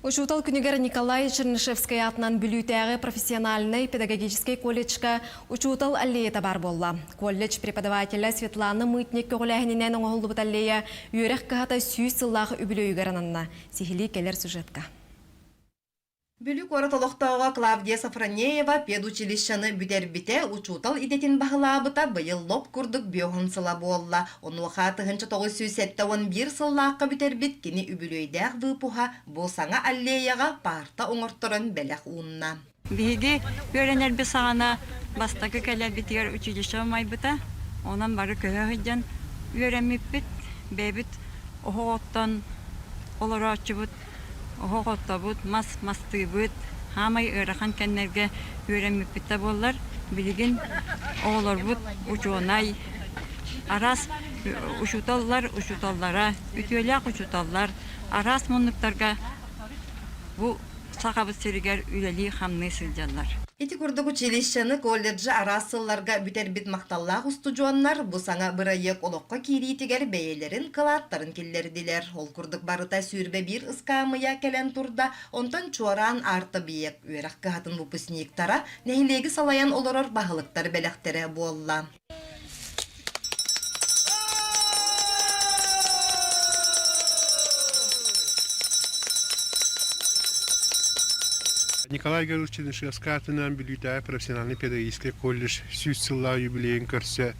Учутал күнігер Николай Чернышевская атынан бүлютәғі профессиональный педагогический колледжка учутал аллея бар болла. Колледж преподавателя Светлана Мытник көғіләхінінен оңғылды бұт аллея үйрек қағата сүйіз сыллағы үбілі үйгіранынна. Сихили келер сюжетка. Бүлік ораталықтауға Клавдия Сафронеева педучилищаны бүдербіте учутал идетін бағылабыта бұйыл лоп күрдік бүйоғын сыла болла. Оны қаты 1971 сыллаққа бүтербіт кені үбілейдәқ вұпуға болсаңа аллеяға парта оңырттырын бәләқ ұнна. Биги көренер бі сағана бастақы кәлер бітер училище майбыта. Онан бары көйіғыден өреміппіт, бәбіт оғыттан оларачы бұд. Оғытта бұд, масты бұд, хамай ұрақан кәнерге өреміппітті болар. Білген оғылар бұд, ұчуынай. Арас ұшуталлара, үтелек ұшуталлар. Арас мұнлықтарға бұл сақабыт сөрігер үлелі қамны сылжалар. Ити күрдік училищаны колледжі арасылларға бүтербіт мақталлақ ұстужуаннар бұсаңа бұрайық олыққа кириетігер бәйелерін қылаттарын келлерділер. Ол күрдік барыта сүйірбе бір ұскамыя кәлен тұрда, онтан чуаран арты бейек. Үйрақ қағатын бұпысынектара нәйлегі салаян олырыр бағылықтар бәләқтері болла. Николай Георгиевич Чернышевский атынан бүлютәғі профессиональный педагогический колледж сүйіз сылла юбилейін көрсі.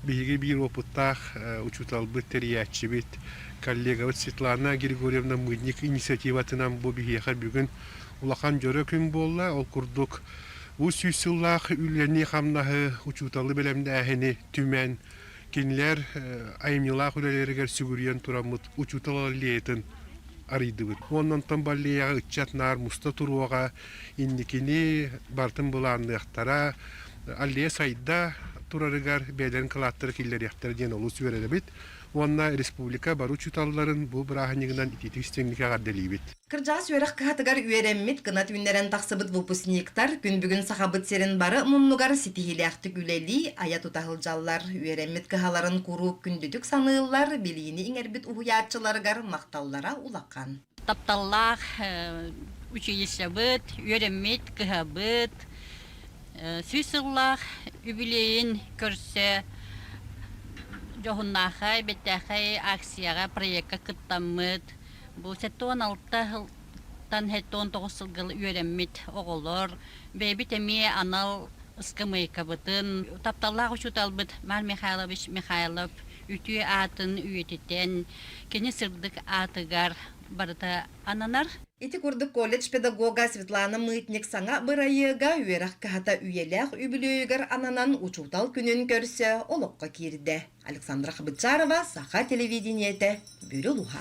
Бейге бір опыттақ учутал бұд тәрияатчы бет. Коллега Светлана Григорьевна Мыдник инициативатынан бұл бейеқар бүгін улақан жөрі күн болла. Ол күрдік бұл сүйіз сыллақ үллеріне қамнағы учуталы бәлемді әхіні түмен. Кенілер айымнылақ үлелерігер сүгірген тұрамыд учутал аллейтін. Арыдыбыт. Оннан тамбаллияға үтчатнар мұста тұруаға индикini бартын бұландықтара аллея сайда тұрарыгар бәден қылаттыр келдер яқтар ден олу сөйреді бит. Онна республика бару чуталларын бұл бірағынығынан итетістеңдіке ғарделей бит. Кыржа сөйрек қағатыгар үйереммет қынат үнерен тақсыбыт выпускниктар күн бүгін сақабыт серін бары мұннугар сетихилияқтық үлелі аят ұтағылжаллар. Үйереммет қағаларын күру күндүдік санылар белейіні еңербіт ұхуятчыларығар мақталлара улаққан. Тапталлах училище быт, үйереммет қыға быт, сүйсіллах үбілейін көрсе Жохуннахай, беттахай, акцияға, проектқа кыттаммыд. Бұл 16-тан 19 сылғыл үйереммет оғылыр. Бәйбіт әме анал ұскымайқа бұтын. Тапталлағы шуталбыд Мар Михайлович Михайлов үтүй атын үйететтен, кені сырдық атығар барыта ананар. Ити күрдік колледж педагога Светлана Мытник саңа бұрайыға үйерақ қағата үйелек үбілейгер ананан учутал күнін көрсе олыққа керді. Александра Хабычарова, Саха телевидениеті, Бүрі Луха.